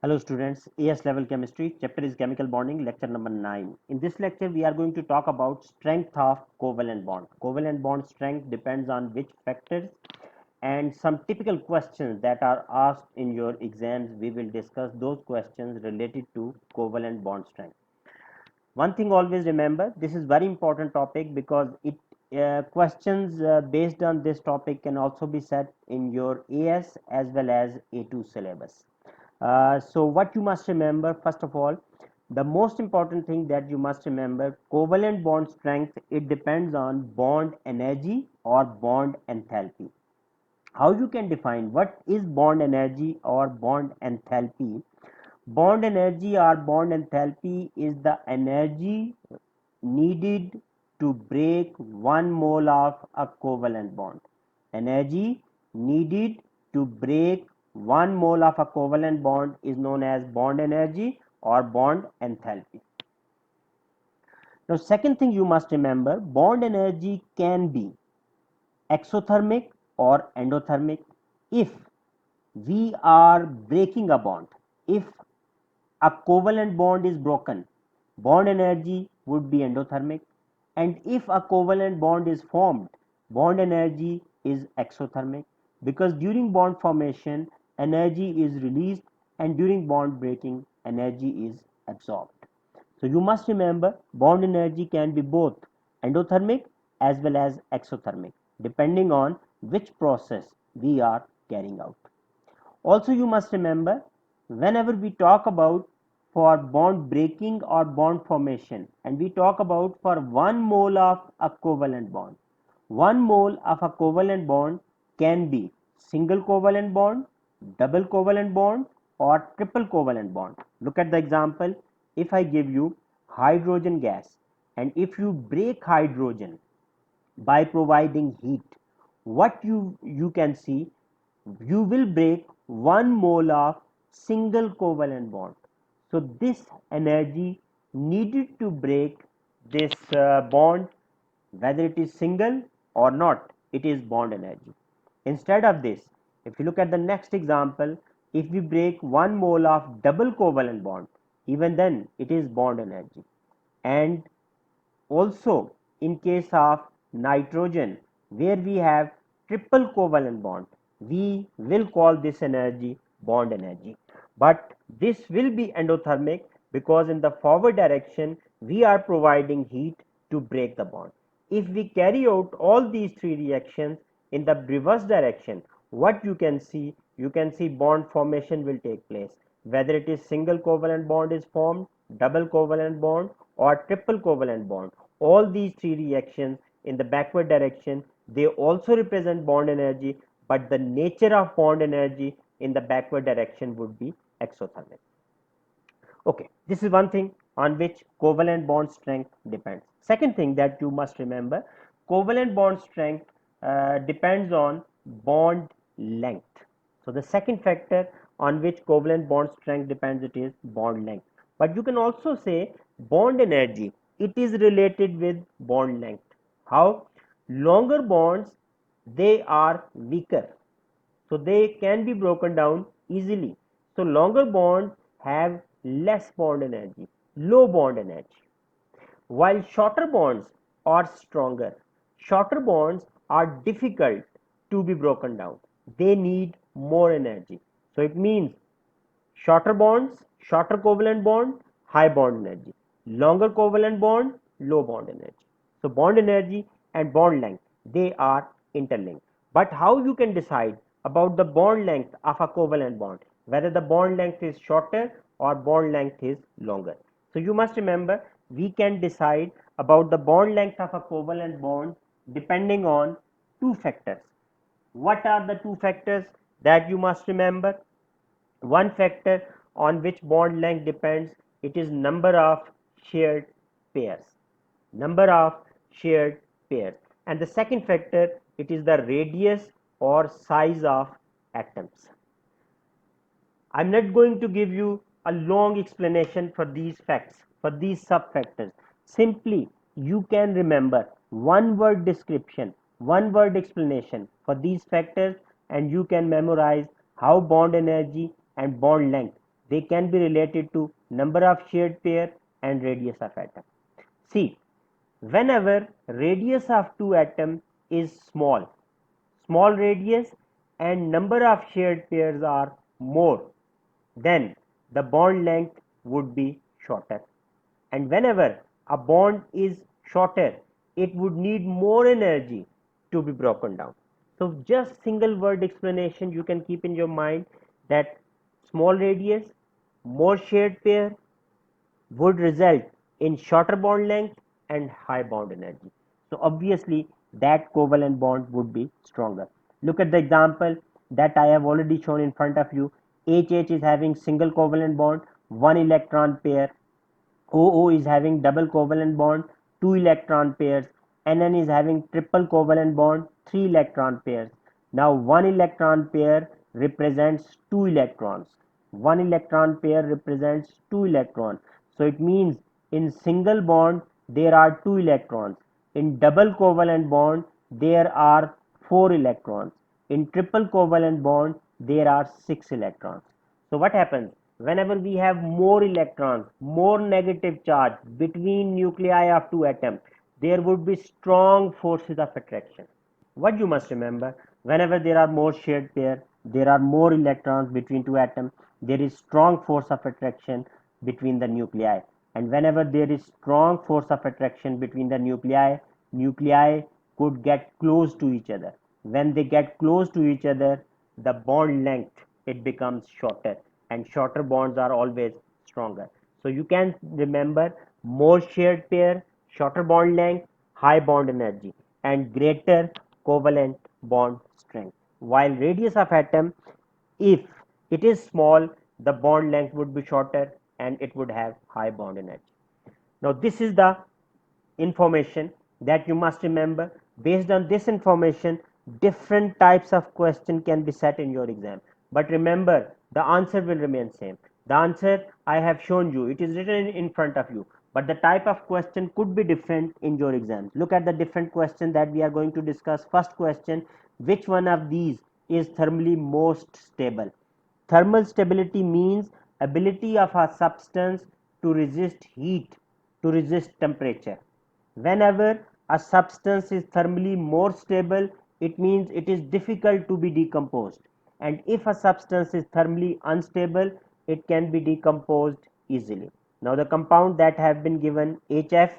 Hello students, AS level chemistry, chapter is chemical bonding, lecture number 9. In this lecture, we are going to talk about strength of covalent bond. Covalent bond strength depends on which factors and some typical questions that are asked in your exams. We will discuss those questions related to covalent bond strength. One thing always remember, this is very important topic because it questions based on this topic can also be set in your AS as well as A2 syllabus. So what you must remember, first of all, the most important thing that you must remember, covalent bond strength, it depends on bond energy or bond enthalpy. How you can define what is bond energy or bond enthalpy? Bond energy or bond enthalpy is the energy needed to break 1 mole of a covalent bond. Energy needed to break 1 mole of a covalent bond is known as bond energy or bond enthalpy. Now, second thing you must remember, bond energy can be exothermic or endothermic. If we are breaking a bond, if a covalent bond is broken, bond energy would be endothermic, and if a covalent bond is formed, bond energy is exothermic, because during bond formation energy is released and during bond breaking energy is absorbed. So you must remember bond energy can be both endothermic as well as exothermic depending on which process we are carrying out. Also, you must remember whenever we talk about for bond breaking or bond formation, and we talk about for 1 mole of a covalent bond, 1 mole of a covalent bond can be single covalent bond, double covalent bond, or triple covalent bond. Look at the example. If I give you hydrogen gas, and if you break hydrogen by providing heat, what you can see, you will break 1 mole of single covalent bond. So this energy needed to break this bond, whether it is single or not, it is bond energy. Instead of this, if you look at the next example, if we break 1 mole of double covalent bond, even then it is bond energy. And also, in case of nitrogen, where we have triple covalent bond, we will call this energy bond energy. But this will be endothermic because in the forward direction, we are providing heat to break the bond. If we carry out all these three reactions in the reverse direction, what you can see bond formation will take place. Whether it is single covalent bond is formed, double covalent bond, or triple covalent bond, all these three reactions in the backward direction, they also represent bond energy, but the nature of bond energy in the backward direction would be exothermic. Okay, this is one thing on which covalent bond strength depends. Second thing that you must remember, covalent bond strength depends on bond length. So the second factor on which covalent bond strength depends, it is bond length. But you can also say bond energy, it is related with bond length. How? Longer bonds, they are weaker, so they can be broken down easily. So longer bonds have less bond energy, low bond energy, while shorter bonds are stronger. Shorter bonds are difficult to be broken down, they need more energy. So it means shorter bonds, shorter covalent bond, high bond energy. Longer covalent bond, low bond energy. So bond energy and bond length, they are interlinked. But how you can decide about the bond length of a covalent bond, whether the bond length is shorter or bond length is longer? So you must remember, we can decide about the bond length of a covalent bond depending on two factors. What are the two factors that you must remember? One factor on which bond length depends, it is number of shared pairs. Number of shared pairs. And the second factor, it is the radius or size of atoms. I'm not going to give you a long explanation for these facts, for these sub factors. Simply, you can remember one word description, one word explanation for these factors, and you can memorize how bond energy and bond length They can be related to number of shared pair and radius of atom. See, whenever radius of two atom is small radius and number of shared pairs are more, then the bond length would be shorter. And whenever a bond is shorter, it would need more energy to be broken down. So just single word explanation you can keep in your mind that small radius, more shared pair would result in shorter bond length and high bond energy. So obviously that covalent bond would be stronger. Look at the example that I have already shown in front of you. HH is having single covalent bond, one electron pair. OO is having double covalent bond, 2 electron pairs. NN is having triple covalent bond, 3 electron pairs. Now 1 electron pair represents 2 electrons. 1 electron pair represents 2 electrons. So it means in single bond there are 2 electrons. In double covalent bond there are 4 electrons. In triple covalent bond there are 6 electrons. So what happens? Whenever we have more electrons, more negative charge between nuclei of two atoms, there would be strong forces of attraction. What you must remember, whenever there are more shared pair, there are more electrons between two atoms, there is strong force of attraction between the nuclei. And whenever there is strong force of attraction between the nuclei could get close to each other. When they get close to each other, the bond length it becomes shorter, and shorter bonds are always stronger. So you can remember more shared pair, shorter bond length, high bond energy, and greater covalent bond strength. While radius of atom, if it is small, the bond length would be shorter and it would have high bond energy. Now this is the information that you must remember. Based on this information, different types of question can be set in your exam. But remember, the answer will remain same. The answer I have shown you, it is written in front of you. But the type of question could be different in your exams. Look at the different question that we are going to discuss. First question, which one of these is thermally most stable? Thermal stability means ability of a substance to resist heat, to resist temperature. Whenever a substance is thermally more stable, it means it is difficult to be decomposed. And if a substance is thermally unstable, it can be decomposed easily. Now the compound that have been given HF,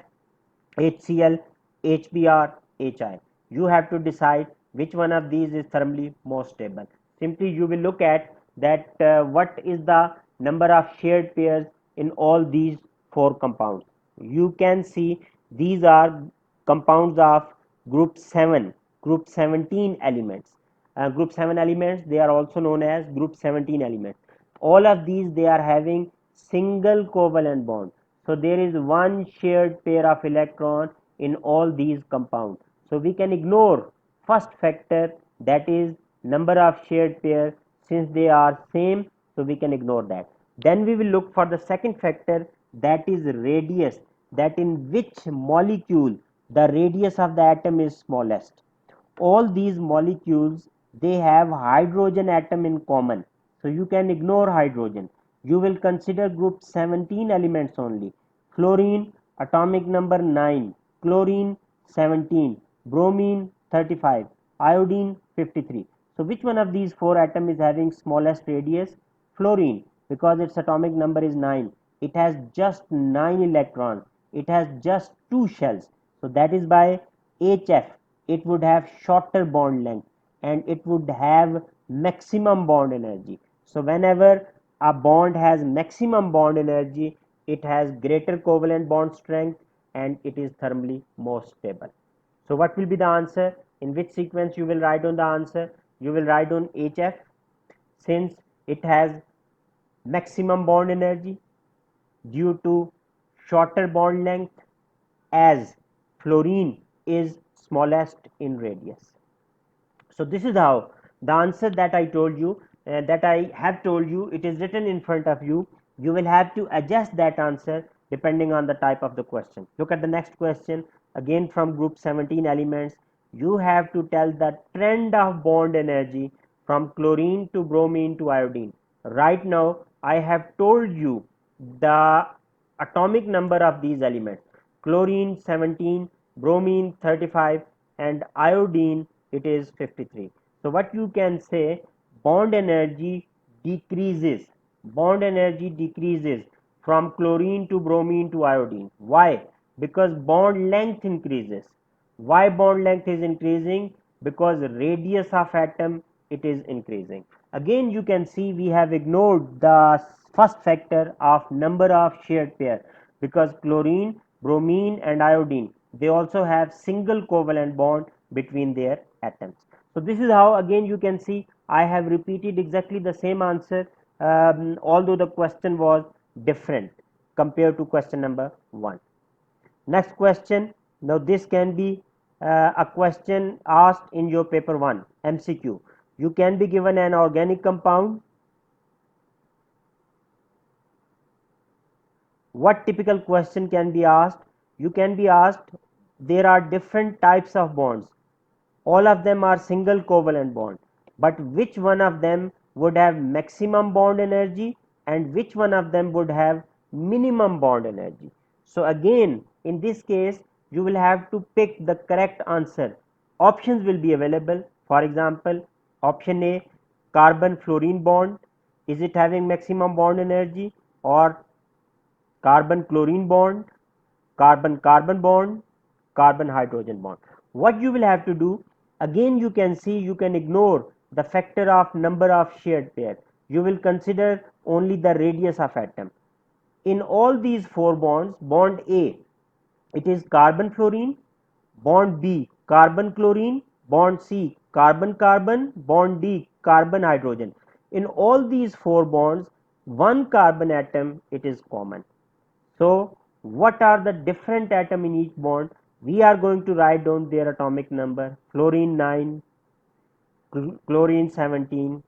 HCl, HBr, HI. You have to decide which one of these is thermally most stable. Simply you will look at that what is the number of shared pairs in all these four compounds. You can see these are compounds of group 7, group 17 elements. Group 7 elements, they are also known as group 17 elements. All of these they are having single covalent bond. So there is one shared pair of electron in all these compounds. So we can ignore first factor, that is number of shared pair, since they are same, so we can ignore that. Then we will look for the second factor, that is radius, that in which molecule the radius of the atom is smallest. All these molecules they have hydrogen atom in common, so you can ignore hydrogen. You will consider group 17 elements only. Fluorine atomic number 9, chlorine 17, bromine 35, iodine 53. So which one of these four atoms is having smallest radius? Fluorine, because its atomic number is 9. It has just 9 electrons. It has just 2 shells. So that is by HF it would have shorter bond length and it would have maximum bond energy. So whenever a bond has maximum bond energy, it has greater covalent bond strength and it is thermally more stable. So what will be the answer? In which sequence you will write on the answer? You will write on HF, since it has maximum bond energy due to shorter bond length, as fluorine is smallest in radius. So this is how the answer that I told you, that I have told you, it is written in front of you. You will have to adjust that answer depending on the type of the question. Look at the next question, again from group 17 elements. You have to tell the trend of bond energy from chlorine to bromine to iodine. Right now I have told you the atomic number of these elements. Chlorine 17, bromine 35, and iodine it is 53. So what you can say, bond energy decreases. Bond energy decreases from chlorine to bromine to iodine. Why? Because bond length increases. Why bond length is increasing? Because radius of atom it is increasing. Again you can see we have ignored the first factor of number of shared pair, because chlorine, bromine and iodine they also have single covalent bond between their atoms. So this is how again you can see I have repeated exactly the same answer, although the question was different compared to question number 1. Next question. Now this can be a question asked in your paper 1 MCQ. You can be given an organic compound. What typical question can be asked? You can be asked, there are different types of bonds. All of them are single covalent bond, but which one of them would have maximum bond energy and which one of them would have minimum bond energy? So again in this case you will have to pick the correct answer. Options will be available. For example, option A, carbon fluorine bond, is it having maximum bond energy? Or carbon chlorine bond, carbon carbon bond, carbon hydrogen bond. What you will have to do, again you can see you can ignore the factor of number of shared pair. You will consider only the radius of atom. In all these four bonds, bond A it is carbon fluorine, bond B carbon chlorine, bond C carbon carbon, bond D carbon hydrogen. In all these four bonds, one carbon atom it is common. So what are the different atom in each bond? We are going to write down their atomic number. Fluorine 9, chlorine 17,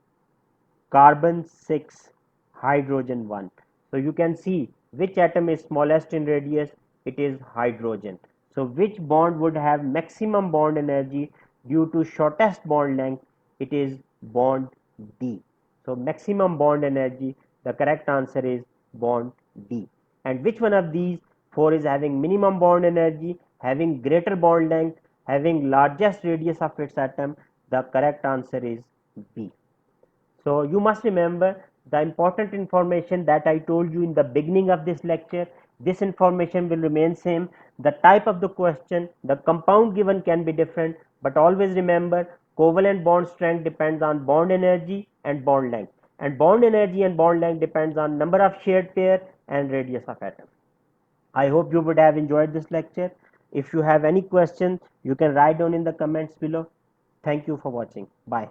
carbon 6, hydrogen 1. So you can see which atom is smallest in radius, it is hydrogen. So which bond would have maximum bond energy due to shortest bond length, it is bond D. So maximum bond energy, the correct answer is bond D. And which one of these four is having minimum bond energy, having greater bond length, having largest radius of its atom? The correct answer is B. So you must remember the important information that I told you in the beginning of this lecture. This information will remain same. The type of the question, the compound given can be different, but always remember covalent bond strength depends on bond energy and bond length, and bond energy and bond length depends on number of shared pair and radius of atom. I hope you would have enjoyed this lecture. If you have any questions, you can write down in the comments below. Thank you for watching. Bye.